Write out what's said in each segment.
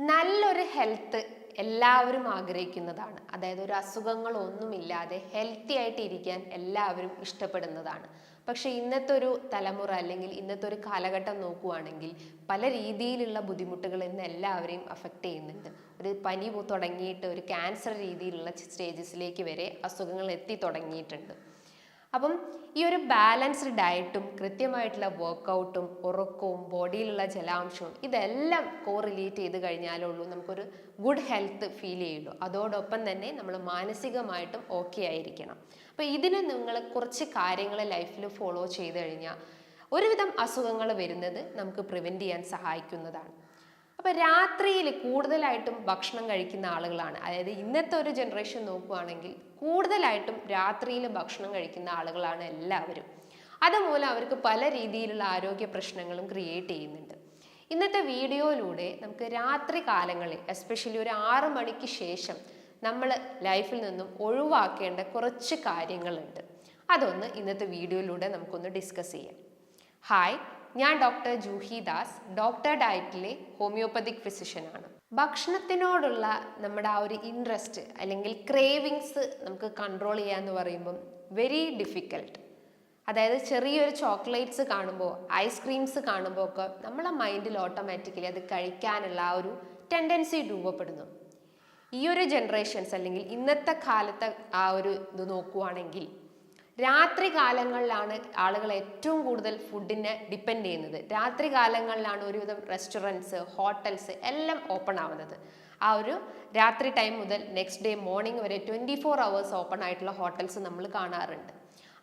നല്ലൊരു ഹെൽത്ത് എല്ലാവരും ആഗ്രഹിക്കുന്നതാണ്. അതായത് ഒരു അസുഖങ്ങളൊന്നുമില്ലാതെ ഹെൽത്തി ആയിട്ട് ഇരിക്കാൻ എല്ലാവരും ഇഷ്ടപ്പെടുന്നതാണ്. പക്ഷെ ഇന്നത്തെ ഒരു തലമുറ അല്ലെങ്കിൽ ഇന്നത്തെ ഒരു കാലഘട്ടം നോക്കുകയാണെങ്കിൽ പല രീതിയിലുള്ള ബുദ്ധിമുട്ടുകൾ ഇന്ന് എല്ലാവരെയും അഫക്റ്റ് ചെയ്യുന്നുണ്ട്. ഒരു പനി തുടങ്ങിയിട്ട് ഒരു ക്യാൻസർ രീതിയിലുള്ള സ്റ്റേജസിലേക്ക് വരെ അസുഖങ്ങൾ എത്തി തുടങ്ങിയിട്ടുണ്ട്. അപ്പം ഈ ഒരു ബാലൻസ്ഡ് ഡയറ്റും കൃത്യമായിട്ടുള്ള വർക്കൗട്ടും ഉറക്കവും ബോഡിയിലുള്ള ജലാംശവും ഇതെല്ലാം കോറിലേറ്റ് ചെയ്ത് കഴിഞ്ഞാലുള്ളൂ നമുക്കൊരു ഗുഡ് ഹെൽത്ത് ഫീൽ ചെയ്യുള്ളൂ. അതോടൊപ്പം തന്നെ നമ്മൾ മാനസികമായിട്ടും ഓക്കെ ആയിരിക്കണം. അപ്പോൾ ഇതിന് നിങ്ങൾ കുറച്ച് കാര്യങ്ങൾ ലൈഫിൽ ഫോളോ ചെയ്ത് കഴിഞ്ഞാൽ ഒരുവിധം അസുഖങ്ങൾ വരുന്നത് നമുക്ക് പ്രിവെൻറ്റ് ചെയ്യാൻ സഹായിക്കുന്നതാണ്. അപ്പോൾ രാത്രിയിൽ കൂടുതലായിട്ടും ഭക്ഷണം കഴിക്കുന്ന ആളുകളാണ്, അതായത് ഇന്നത്തെ ഒരു ജനറേഷൻ നോക്കുകയാണെങ്കിൽ കൂടുതലായിട്ടും രാത്രിയിൽ ഭക്ഷണം കഴിക്കുന്ന ആളുകളാണ് എല്ലാവരും. അതുമൂലം അവർക്ക് പല രീതിയിലുള്ള ആരോഗ്യ പ്രശ്നങ്ങളും ക്രിയേറ്റ് ചെയ്യുന്നുണ്ട്. ഇന്നത്തെ വീഡിയോയിലൂടെ നമുക്ക് രാത്രി കാലങ്ങളിൽ എസ്പെഷ്യലി ഒരു 6 മണിക്ക് ശേഷം നമ്മൾ ലൈഫിൽ നിന്നും ഒഴിവാക്കേണ്ട കുറച്ച് കാര്യങ്ങളുണ്ട്. അതൊന്ന് ഇന്നത്തെ വീഡിയോയിലൂടെ നമുക്കൊന്ന് ഡിസ്കസ് ചെയ്യാം. ഹായ്, ഞാൻ ഡോക്ടർ ജൂഹി ദാസ്, ഡോക്ടർ ഡയറ്റിലെ ഹോമിയോപ്പതിക് ഫിസിഷ്യനാണ്. ഭക്ഷണത്തിനോടുള്ള നമ്മുടെ ആ ഒരു ഇൻട്രസ്റ്റ് അല്ലെങ്കിൽ ക്രേവിങ്സ് നമുക്ക് കൺട്രോൾ ചെയ്യാന്ന് പറയുമ്പം വെരി ഡിഫിക്കൽട്ട്. അതായത് ചെറിയൊരു ചോക്ലേറ്റ്സ് കാണുമ്പോൾ ഐസ്ക്രീംസ് കാണുമ്പോൾ ഒക്കെ നമ്മളെ മൈൻഡിൽ ഓട്ടോമാറ്റിക്കലി അത് കഴിക്കാനുള്ള ആ ഒരു ടെൻഡൻസി രൂപപ്പെടുന്നു. ഈ ഒരു ജനറേഷൻസ് അല്ലെങ്കിൽ ഇന്നത്തെ കാലത്തെ ആ ഒരു ഇത് നോക്കുവാണെങ്കിൽ രാത്രി കാലങ്ങളിലാണ് ആളുകൾ ഏറ്റവും കൂടുതൽ ഫുഡിനെ ഡിപ്പെൻഡ് ചെയ്യുന്നത്. രാത്രി കാലങ്ങളിലാണ് ഒരുവിധം റെസ്റ്റോറൻറ്റ്സ്, ഹോട്ടൽസ് എല്ലാം ഓപ്പൺ ആവുന്നത്. ആ ഒരു രാത്രി ടൈം മുതൽ നെക്സ്റ്റ് ഡേ മോർണിംഗ് വരെ 24 hours ഓപ്പൺ ആയിട്ടുള്ള ഹോട്ടൽസ് നമ്മൾ കാണാറുണ്ട്.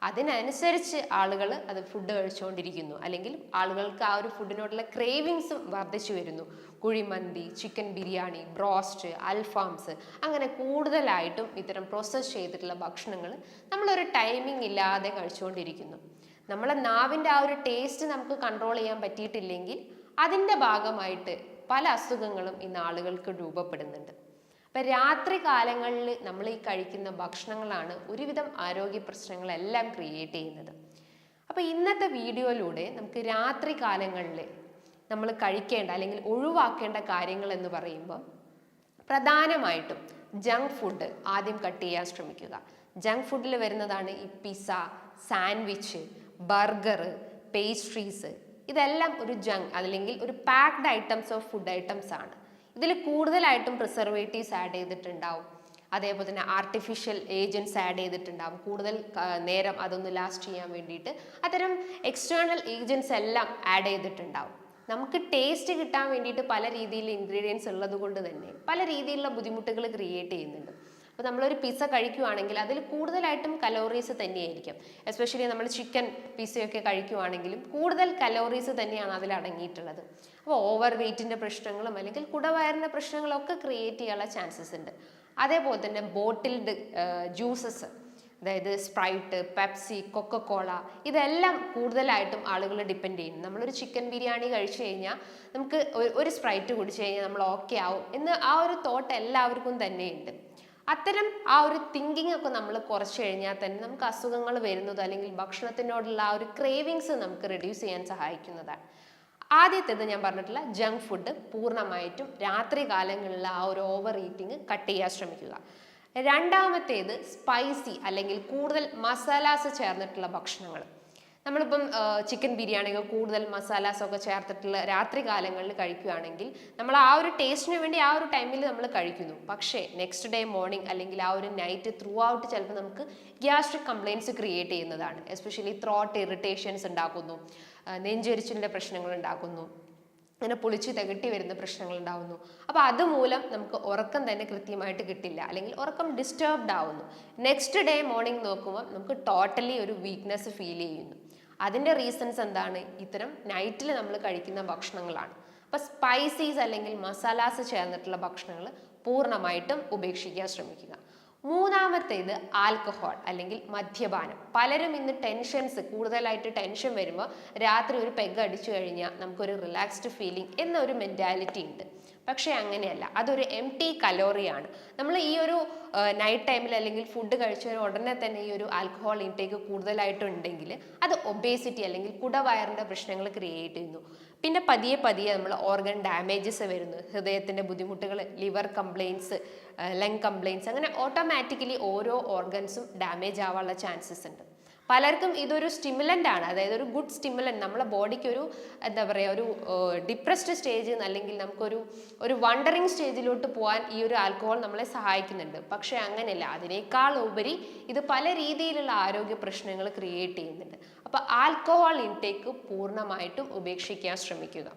അതിനനുസരിച്ച് ആളുകൾ അത് ഫുഡ് കഴിച്ചുകൊണ്ടിരിക്കുന്നു, അല്ലെങ്കിൽ ആളുകൾക്ക് ആ ഒരു ഫുഡിനോടുള്ള ക്രേവിങ്സും വർദ്ധിച്ചു വരുന്നു. കുഴിമന്തി, ചിക്കൻ ബിരിയാണി, ബ്രോസ്റ്റ്, അൽഫാംസ്, അങ്ങനെ കൂടുതലായിട്ടും ഇത്തരം പ്രോസസ്സ് ചെയ്തിട്ടുള്ള ഭക്ഷണങ്ങൾ നമ്മളൊരു ടൈമിംഗ് ഇല്ലാതെ കഴിച്ചുകൊണ്ടിരിക്കുന്നു. നമ്മളെ നാവിൻ്റെ ആ ഒരു ടേസ്റ്റ് നമുക്ക് കൺട്രോൾ ചെയ്യാൻ പറ്റിയിട്ടില്ലെങ്കിൽ അതിൻ്റെ ഭാഗമായിട്ട് പല അസുഖങ്ങളും ഇന്ന് ആളുകൾക്ക് രൂപപ്പെടുന്നുണ്ട്. അപ്പം രാത്രി കാലങ്ങളിൽ നമ്മൾ ഈ കഴിക്കുന്ന ഭക്ഷണങ്ങളാണ് ഒരുവിധം ആരോഗ്യ പ്രശ്നങ്ങളെല്ലാം ക്രിയേറ്റ് ചെയ്യുന്നത്. അപ്പോൾ ഇന്നത്തെ വീഡിയോയിലൂടെ നമുക്ക് രാത്രി കാലങ്ങളിൽ നമ്മൾ കഴിക്കേണ്ട അല്ലെങ്കിൽ ഒഴിവാക്കേണ്ട കാര്യങ്ങൾ എന്ന് പറയുമ്പോൾ പ്രധാനമായിട്ടും ജങ്ക് ഫുഡ് ആദ്യം കട്ട് ചെയ്യാൻ ശ്രമിക്കുക. ജങ്ക് ഫുഡിൽ വരുന്നതാണ് ഈ പിസ്സ, സാൻഡ്വിച്ച്, ബർഗർ, പേസ്ട്രീസ്. ഇതെല്ലാം ഒരു ജങ്ക് അല്ലെങ്കിൽ ഒരു packed items of food items ആണ്. ഇതിൽ കൂടുതലായിട്ടും പ്രിസർവേറ്റീവ്സ് ആഡ് ചെയ്തിട്ടുണ്ടാവും, അതേപോലെ തന്നെ ആർട്ടിഫിഷ്യൽ ഏജൻറ്റ്സ് ആഡ് ചെയ്തിട്ടുണ്ടാവും. കൂടുതൽ നേരം അതൊന്ന് ലാസ്റ്റ് ചെയ്യാൻ വേണ്ടിയിട്ട് അത്തരം എക്സ്റ്റേണൽ ഏജൻറ്റ്സ് എല്ലാം ആഡ് ചെയ്തിട്ടുണ്ടാവും. നമുക്ക് ടേസ്റ്റ് കിട്ടാൻ വേണ്ടിയിട്ട് പല രീതിയിലുള്ള ഇൻഗ്രീഡിയൻസ് ഉള്ളത് കൊണ്ട് തന്നെ പല രീതിയിലുള്ള ബുദ്ധിമുട്ടുകൾ ക്രിയേറ്റ് ചെയ്യുന്നുണ്ട്. അപ്പോൾ നമ്മളൊരു പിസ്സ കഴിക്കുകയാണെങ്കിൽ അതിൽ കൂടുതലായിട്ടും കലോറീസ് തന്നെയായിരിക്കും. എസ്പെഷ്യലി നമ്മൾ ചിക്കൻ പിസ്സയൊക്കെ കഴിക്കുകയാണെങ്കിലും കൂടുതൽ കലോറീസ് തന്നെയാണ് അതിൽ അടങ്ങിയിട്ടുള്ളത്. അപ്പോൾ ഓവർ വെയ്റ്റിൻ്റെ പ്രശ്നങ്ങളും അല്ലെങ്കിൽ കുടവയറിൻ്റെ പ്രശ്നങ്ങളൊക്കെ ക്രിയേറ്റ് ചെയ്യാനുള്ള ചാൻസസ് ഉണ്ട്. അതേപോലെ തന്നെ ബോട്ടിൽഡ് ജ്യൂസസ്, അതായത് സ്പ്രൈറ്റ്, പെപ്സി, കൊക്കക്കോള, ഇതെല്ലാം കൂടുതലായിട്ടും ആളുകൾ ഡിപ്പെൻഡ് ചെയ്യുന്നു. നമ്മളൊരു ചിക്കൻ ബിരിയാണി കഴിച്ചു കഴിഞ്ഞാൽ നമുക്ക് ഒരു സ്പ്രൈറ്റ് കുടിച്ചു കഴിഞ്ഞാൽ നമ്മൾ ഓക്കെ ആവും എന്ന് ആ ഒരു തോട്ട് എല്ലാവർക്കും തന്നെയുണ്ട്. അത്തരം ആ ഒരു തിങ്കിങ് ഒക്കെ നമ്മൾ കുറച്ച് കഴിഞ്ഞാൽ തന്നെ നമുക്ക് അസുഖങ്ങൾ വരുന്നത് അല്ലെങ്കിൽ ഭക്ഷണത്തിനോടുള്ള ആ ഒരു ക്രേവിങ്സ് നമുക്ക് റെഡ്യൂസ് ചെയ്യാൻ സഹായിക്കുന്നതാണ്. ആദ്യത്തേത് ഞാൻ പറഞ്ഞിട്ടുള്ള ജങ്ക് ഫുഡ് പൂർണ്ണമായിട്ടും രാത്രി കാലങ്ങളിലുള്ള ആ ഒരു ഓവർ ഈറ്റിംഗ് കട്ട് ചെയ്യാൻ ശ്രമിക്കുക. രണ്ടാമത്തേത് സ്പൈസി അല്ലെങ്കിൽ കൂടുതൽ മസാലാസ് ചേർന്നിട്ടുള്ള ഭക്ഷണങ്ങൾ. നമ്മളിപ്പം ചിക്കൻ ബിരിയാണിയൊക്കെ കൂടുതൽ മസാലാസൊക്കെ ചേർത്തിട്ടുള്ള രാത്രി കാലങ്ങളിൽ കഴിക്കുകയാണെങ്കിൽ നമ്മൾ ആ ഒരു ടേസ്റ്റിന് വേണ്ടി ആ ഒരു ടൈമിൽ നമ്മൾ കഴിക്കുന്നു. പക്ഷേ നെക്സ്റ്റ് ഡേ മോർണിംഗ് അല്ലെങ്കിൽ ആ ഒരു നൈറ്റ് ത്രൂ ഔട്ട് ചിലപ്പോൾ നമുക്ക് ഗ്യാസ്ട്രിക് കംപ്ലയിൻറ്റ്സ് ക്രിയേറ്റ് ചെയ്യുന്നതാണ്. എസ്പെഷ്യലി ത്രോട്ട് ഇറിറ്റേഷൻസ് ഉണ്ടാക്കുന്നു, നെഞ്ചെരിച്ചിലിൻ്റെ പ്രശ്നങ്ങൾ ഉണ്ടാക്കുന്നു, അങ്ങനെ പുളിച്ച് തികട്ടി വരുന്ന പ്രശ്നങ്ങൾ ഉണ്ടാവുന്നു. അപ്പോൾ അതുമൂലം നമുക്ക് ഉറക്കം തന്നെ കൃത്യമായിട്ട് കിട്ടില്ല, അല്ലെങ്കിൽ ഉറക്കം ഡിസ്റ്റർബ്ഡ് ആവുന്നു. നെക്സ്റ്റ് ഡേ മോർണിംഗ് നോക്കുമ്പോൾ നമുക്ക് ടോട്ടലി ഒരു വീക്ക്നെസ് ഫീൽ ചെയ്യുന്നു. അതിൻ്റെ റീസൺസ് എന്താണ്? ഇത്തരം നൈറ്റിൽ നമ്മൾ കഴിക്കുന്ന ഭക്ഷണങ്ങളാണ്. അപ്പോൾ സ്പൈസീസ് അല്ലെങ്കിൽ മസാലാസ് ചേർന്നിട്ടുള്ള ഭക്ഷണങ്ങൾ പൂർണ്ണമായിട്ടും ഉപേക്ഷിക്കാൻ ശ്രമിക്കുക. മൂന്നാമത്തേത് ആൽക്കഹോൾ അല്ലെങ്കിൽ മദ്യപാനം. പലരും ഇന്ന് കൂടുതലായിട്ട് ടെൻഷൻ വരുമ്പോൾ രാത്രി ഒരു പെഗ് അടിച്ചു കഴിഞ്ഞാൽ നമുക്കൊരു റിലാക്സ്ഡ് ഫീലിംഗ് എന്നൊരു മെൻറ്റാലിറ്റി ഉണ്ട്. പക്ഷേ അങ്ങനെയല്ല, അതൊരു എംപ്റ്റി കലോറിയാണ്. നമ്മൾ ഈ ഒരു നൈറ്റ് ടൈമിൽ അല്ലെങ്കിൽ ഫുഡ് കഴിച്ചതിന് ഉടനെ തന്നെ ഈ ഒരു ആൽക്കഹോൾ ഇൻടേക്ക് കൂടുതലായിട്ടുണ്ടെങ്കിൽ അത് ഒബേസിറ്റി അല്ലെങ്കിൽ കുടവയറിൻ്റെ പ്രശ്നങ്ങൾ ക്രിയേറ്റ് ചെയ്യുന്നു. പിന്നെ പതിയെ പതിയെ നമ്മൾ ഓർഗൻ ഡാമേജസ് വരുന്നു, ഹൃദയത്തിൻ്റെ ബുദ്ധിമുട്ടുകൾ, ലിവർ കംപ്ലയിൻസ്, ലങ് കംപ്ലയിൻസ്, അങ്ങനെ ഓട്ടോമാറ്റിക്കലി ഓരോ ഓർഗൻസും ഡാമേജ് ആവാനുള്ള ചാൻസസ് ഉണ്ട്. പലർക്കും ഇതൊരു സ്റ്റിമുലൻ്റ് ആണ്, അതായത് ഒരു ഗുഡ് സ്റ്റിമുലൻ്റ്, നമ്മളെ ബോഡിക്ക് ഒരു എന്താ പറയുക, ഒരു ഡിപ്രസ്ഡ് സ്റ്റേജ് അല്ലെങ്കിൽ നമുക്കൊരു വണ്ടറിങ് സ്റ്റേജിലോട്ട് പോകാൻ ഈ ഒരു ആൽക്കഹോൾ നമ്മളെ സഹായിക്കുന്നുണ്ട്. പക്ഷേ അങ്ങനെയല്ല, അതിനേക്കാൾ ഉപരി ഇത് പല രീതിയിലുള്ള ആരോഗ്യ പ്രശ്നങ്ങൾ ക്രിയേറ്റ് ചെയ്യുന്നുണ്ട്. അപ്പോൾ ആൽക്കഹോൾ ഇൻടേക്ക് പൂർണ്ണമായിട്ടും ഉപേക്ഷിക്കാൻ ശ്രമിക്കുക.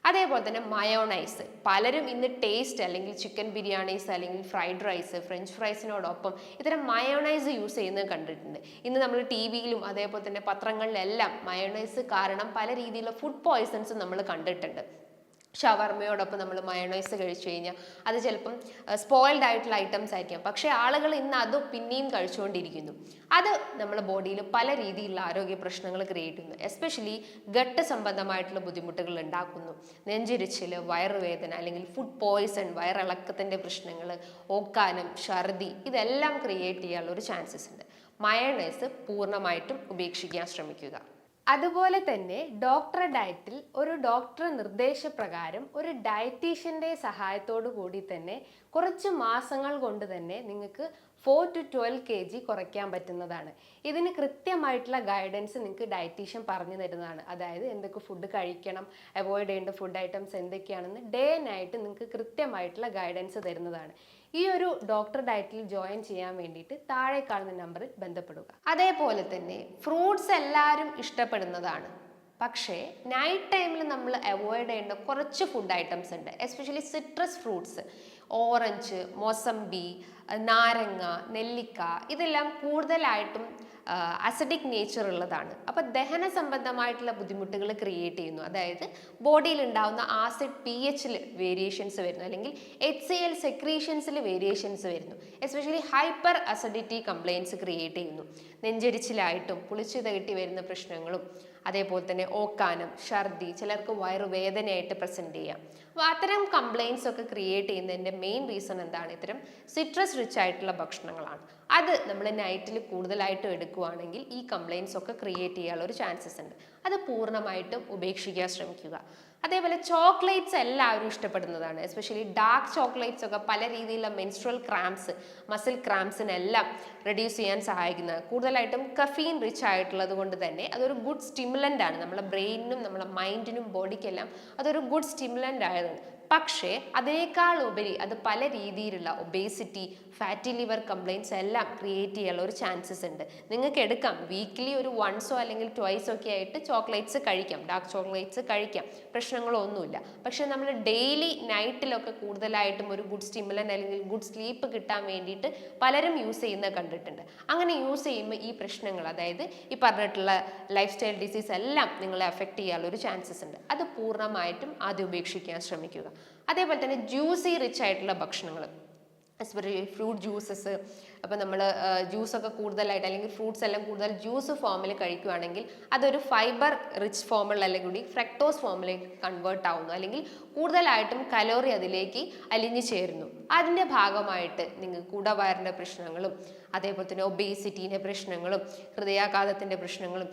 അതേപോലെ തന്നെ മയോണൈസ്, പലരും ഇന്ന് ടേസ്റ്റ് അല്ലെങ്കിൽ ചിക്കൻ ബിരിയാണീസ് അല്ലെങ്കിൽ ഫ്രൈഡ് റൈസ്, ഫ്രഞ്ച് ഫ്രൈസിനോടൊപ്പം ഇത്തരം മയോണൈസ് യൂസ് ചെയ്യുന്നത് കണ്ടിട്ടുണ്ട്. ഇന്ന് നമ്മൾ ടി വിയിലും അതേപോലെ തന്നെ പത്രങ്ങളിലെല്ലാം മയോണൈസ് കാരണം പല രീതിയിലുള്ള ഫുഡ് പോയ്സൺസും നമ്മൾ കണ്ടിട്ടുണ്ട്. ഷവർമയോടൊപ്പം നമ്മൾ മയോണൈസ് കഴിച്ചു കഴിഞ്ഞാൽ അത് ചിലപ്പം സ്പോയിൽഡ് ആയിട്ടുള്ള ഐറ്റംസ് ആയിരിക്കാം, പക്ഷേ ആളുകൾ ഇന്ന് അത് പിന്നെയും കഴിച്ചുകൊണ്ടിരിക്കുന്നു. അത് നമ്മുടെ ബോഡിയിൽ പല രീതിയിലുള്ള ആരോഗ്യ പ്രശ്നങ്ങൾ ക്രിയേറ്റ് ചെയ്യുന്നു. എസ്പെഷ്യലി ഗട്ട് സംബന്ധമായിട്ടുള്ള ബുദ്ധിമുട്ടുകൾ ഉണ്ടാക്കുന്നു. നെഞ്ചിരിച്ചിൽ, വയറുവേദന അല്ലെങ്കിൽ ഫുഡ് പോയ്സൺ, വയറിളക്കത്തിൻ്റെ പ്രശ്നങ്ങൾ, ഓക്കാനം, ഛർദി, ഇതെല്ലാം ക്രിയേറ്റ് ചെയ്യാനുള്ള ഒരു ചാൻസസ് ഉണ്ട്. മയോണൈസ് പൂർണ്ണമായിട്ടും ഉപേക്ഷിക്കാൻ ശ്രമിക്കുക. അതുപോലെ തന്നെ ഡോക്ടറെ ഡയറ്റിൽ ഒരു ഡോക്ടർ നിർദ്ദേശപ്രകാരം ഒരു ഡയറ്റീഷ്യൻ്റെ സഹായത്തോടു കൂടി തന്നെ കുറച്ച് മാസങ്ങൾ കൊണ്ട് തന്നെ നിങ്ങൾക്ക് 4 to 12 kg കുറയ്ക്കാൻ പറ്റുന്നതാണ്. ഇതിന് കൃത്യമായിട്ടുള്ള ഗൈഡൻസ് നിങ്ങൾക്ക് ഡയറ്റീഷ്യൻ പറഞ്ഞു തരുന്നതാണ്. അതായത് എന്തൊക്കെ ഫുഡ് കഴിക്കണം, അവോയ്ഡ് ചെയ്യേണ്ട ഫുഡ് ഐറ്റംസ് എന്തൊക്കെയാണെന്ന് ഡേ നൈറ്റ് നിങ്ങൾക്ക് കൃത്യമായിട്ടുള്ള ഗൈഡൻസ് തരുന്നതാണ്. ഈ ഒരു ഡോക്ടർ ഡയറ്റിൽ ജോയിൻ ചെയ്യാൻ വേണ്ടിയിട്ട് താഴെ കാണുന്ന നമ്പറിൽ ബന്ധപ്പെടുക. അതേപോലെ തന്നെ ഫ്രൂട്ട്സ് എല്ലാവരും ഇഷ്ടപ്പെടുന്നതാണ്, പക്ഷേ നൈറ്റ് ടൈമിൽ നമ്മൾ അവോയ്ഡ് ചെയ്യേണ്ട കുറച്ച് ഫുഡ് ഐറ്റംസ് ഉണ്ട്. Especially citrus fruits, orange, mosambi, നാരങ്ങ, നെല്ലിക്ക, ഇതെല്ലാം കൂടുതലായിട്ടും അസിഡിക് നേച്ചർ ഉള്ളതാണ്. അപ്പോൾ ദഹന സംബന്ധമായിട്ടുള്ള ബുദ്ധിമുട്ടുകൾ ക്രിയേറ്റ് ചെയ്യുന്നു. അതായത് ബോഡിയിൽ ഉണ്ടാകുന്ന ആസിഡ് pH വേരിയേഷൻസ് വരുന്നു, അല്ലെങ്കിൽ HCl സെക്രീഷൻസിൽ വേരിയേഷൻസ് വരുന്നു. Especially hyper acidity complaints create ചെയ്യുന്നു. നെഞ്ചരിച്ചിലായിട്ടും പുളിച്ചു തകട്ടി വരുന്ന പ്രശ്നങ്ങളും, അതേപോലെ തന്നെ ഓക്കാനം, ഛർദി, ചിലർക്ക് വയറുവേദനയായിട്ട് പ്രസൻറ്റ് ചെയ്യാം. അപ്പോൾ അത്തരം കംപ്ലയിൻസ് ഒക്കെ ക്രിയേറ്റ് ചെയ്യുന്നതിൻ്റെ മെയിൻ റീസൺ എന്താണ്? ഇത്തരം സിട്രസ് റിച്ച് ആയിട്ടുള്ള ഭക്ഷണങ്ങളാണ്. അത് നമ്മൾ നൈറ്റിൽ കൂടുതലായിട്ടും എടുക്കുകയാണെങ്കിൽ ഈ കംപ്ലയിൻസ് ഒക്കെ ക്രിയേറ്റ് ചെയ്യാനുള്ള ഒരു ചാൻസസ് ഉണ്ട്. അത് പൂർണ്ണമായിട്ടും ഉപേക്ഷിക്കാൻ ശ്രമിക്കുക. അതേപോലെ ചോക്ലേറ്റ്സ് എല്ലാവരും ഇഷ്ടപ്പെടുന്നതാണ്. എസ്പെഷ്യലി ഡാർക്ക് ചോക്ലേറ്റ്സ് ഒക്കെ പല രീതിയിലുള്ള മെൻസ്ട്രൽ ക്രാംസ്, മസിൽ ക്രാംസിനെല്ലാം റെഡ്യൂസ് ചെയ്യാൻ സഹായിക്കുന്നത്. കൂടുതലായിട്ടും കഫീൻ റിച്ച് ആയിട്ടുള്ളത് കൊണ്ട് തന്നെ അതൊരു ഗുഡ് സ്റ്റിമുലൻ്റ് ആണ്. നമ്മുടെ ബ്രെയിനിനും നമ്മുടെ മൈൻഡിനും ബോഡിക്കെല്ലാം അതൊരു ഗുഡ് സ്റ്റിമുലൻ്റ് ആയതാണ്. പക്ഷേ അതിനേക്കാൾ ഉപരി അത് പല രീതിയിലുള്ള ഒബേസിറ്റി, ഫാറ്റി ലിവർ കംപ്ലയിൻസ് എല്ലാം ക്രിയേറ്റ് ചെയ്യാനുള്ള ഒരു ചാൻസസ് ഉണ്ട്. നിങ്ങൾക്ക് എടുക്കാം, വീക്ക്ലി ഒരു വൺസോ അല്ലെങ്കിൽ ട്വൈസോ ഒക്കെ ആയിട്ട് ചോക്ലേറ്റ്സ് കഴിക്കാം, ഡാർക്ക് ചോക്ലേറ്റ്സ് കഴിക്കാം, പ്രശ്നങ്ങളൊന്നുമില്ല. പക്ഷെ നമ്മൾ ഡെയിലി നൈറ്റിലൊക്കെ കൂടുതലായിട്ടും ഒരു ഗുഡ് സ്റ്റിമുലൻ്റ് അല്ലെങ്കിൽ ഗുഡ് സ്ലീപ്പ് കിട്ടാൻ വേണ്ടിയിട്ട് പലരും യൂസ് ചെയ്യുന്നത് കണ്ടിട്ടുണ്ട്. അങ്ങനെ യൂസ് ചെയ്യുമ്പോൾ ഈ പ്രശ്നങ്ങൾ, അതായത് ഈ പറഞ്ഞിട്ടുള്ള ലൈഫ് സ്റ്റൈൽ ഡിസീസ് എല്ലാം നിങ്ങളെ അഫക്റ്റ് ചെയ്യാനുള്ള ഒരു ചാൻസസ് ഉണ്ട്. അത് പൂർണ്ണമായിട്ടും ആദ്യം ഉപേക്ഷിക്കാൻ ശ്രമിക്കുക. അതേപോലെ തന്നെ ജ്യൂസി റിച്ച് ആയിട്ടുള്ള ഭക്ഷണങ്ങൾ, എസ്പെഷ്യലി ഫ്രൂട്ട് ജ്യൂസസ്. അപ്പോൾ നമ്മൾ ജ്യൂസൊക്കെ കൂടുതലായിട്ട് അല്ലെങ്കിൽ ഫ്രൂട്ട്സ് എല്ലാം കൂടുതൽ ജ്യൂസ് ഫോമിൽ കഴിക്കുകയാണെങ്കിൽ അതൊരു ഫൈബർ റിച്ച് ഫോമിൽ അല്ലെങ്കിൽ കൂടി ഫ്രക്ടോസ് ഫോമിലേക്ക് കൺവേർട്ട് ആവുന്നു, അല്ലെങ്കിൽ കൂടുതലായിട്ടും കലോറി അതിലേക്ക് അലിഞ്ഞു ചേരുന്നു. അതിൻ്റെ ഭാഗമായിട്ട് നിങ്ങൾക്ക് കുടവയറിൻ്റെ പ്രശ്നങ്ങളും, അതേപോലെ തന്നെ ഒബേസിറ്റീൻ്റെ പ്രശ്നങ്ങളും, ഹൃദയാഘാതത്തിൻ്റെ പ്രശ്നങ്ങളും,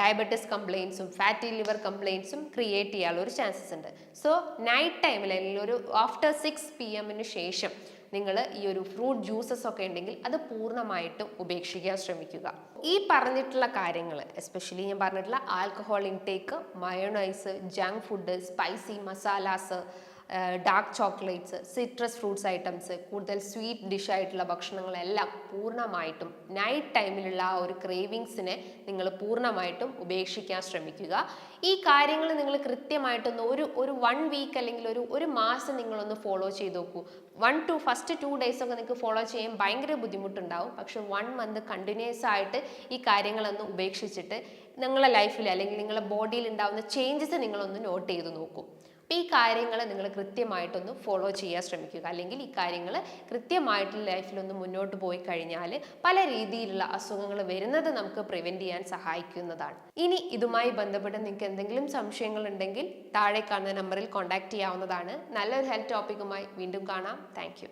ഡയബറ്റിസ് കംപ്ലയിൻസും, ഫാറ്റി ലിവർ കംപ്ലയിൻസും ക്രിയേറ്റ് ചെയ്യാനുള്ള ഒരു ചാൻസസ് ഉണ്ട്. സോ നൈറ്റ് ടൈമിൽ അല്ലെങ്കിൽ ഒരു ആഫ്റ്റർ 6 PM ശേഷം നിങ്ങൾ ഈ ഒരു ഫ്രൂട്ട് ജ്യൂസസ് ഒക്കെ ഉണ്ടെങ്കിൽ അത് പൂർണ്ണമായിട്ടും ഉപേക്ഷിക്കാൻ ശ്രമിക്കുക. ഈ പറഞ്ഞിട്ടുള്ള കാര്യങ്ങൾ, എസ്പെഷ്യലി ഞാൻ പറഞ്ഞിട്ടുള്ള alcohol intake, mayonnaise, junk food, spicy masalas, dark chocolates, citrus fruits items, കൂടുതൽ സ്വീറ്റ് ഡിഷ് ആയിട്ടുള്ള ഭക്ഷണങ്ങളെല്ലാം പൂർണ്ണമായിട്ടും നൈറ്റ് ടൈമിലുള്ള ആ ഒരു ക്രേവിങ്സിനെ നിങ്ങൾ പൂർണ്ണമായിട്ടും ഉപേക്ഷിക്കാൻ ശ്രമിക്കുക. ഈ കാര്യങ്ങൾ നിങ്ങൾ കൃത്യമായിട്ടൊന്ന് ഒരു 1 വീക്ക് അല്ലെങ്കിൽ ഒരു മാസം നിങ്ങളൊന്ന് ഫോളോ ചെയ്ത് നോക്കൂ. ഫസ്റ്റ് 2 days ഒക്കെ നിങ്ങൾക്ക് ഫോളോ ചെയ്യാൻ ഭയങ്കര ബുദ്ധിമുട്ടുണ്ടാവും. പക്ഷെ 1 month കണ്ടിന്യൂസ് ആയിട്ട് ഈ കാര്യങ്ങളൊന്ന് ഉപേക്ഷിച്ചിട്ട് നിങ്ങളുടെ ലൈഫിൽ അല്ലെങ്കിൽ നിങ്ങളുടെ ബോഡിയിൽ ഉണ്ടാകുന്ന ചേഞ്ചസ് നിങ്ങളൊന്ന് നോട്ട് ചെയ്ത് നോക്കൂ. അപ്പോൾ ഈ കാര്യങ്ങൾ നിങ്ങൾ കൃത്യമായിട്ടൊന്ന് ഫോളോ ചെയ്യാൻ ശ്രമിക്കുക. അല്ലെങ്കിൽ ഈ കാര്യങ്ങൾ കൃത്യമായിട്ടുള്ള ലൈഫിലൊന്ന് മുന്നോട്ട് പോയി കഴിഞ്ഞാൽ പല രീതിയിലുള്ള അസുഖങ്ങൾ വരുന്നത് നമുക്ക് പ്രിവെൻറ്റ് ചെയ്യാൻ സഹായിക്കുന്നതാണ്. ഇനി ഇതുമായി ബന്ധപ്പെട്ട് നിങ്ങൾക്ക് എന്തെങ്കിലും സംശയങ്ങൾ ഉണ്ടെങ്കിൽ താഴെ കാണുന്ന നമ്പറിൽ കോൺടാക്ട് ചെയ്യാവുന്നതാണ്. നല്ലൊരു ഹെൽത്ത് ടോപ്പിക്കുമായി വീണ്ടും കാണാം. താങ്ക്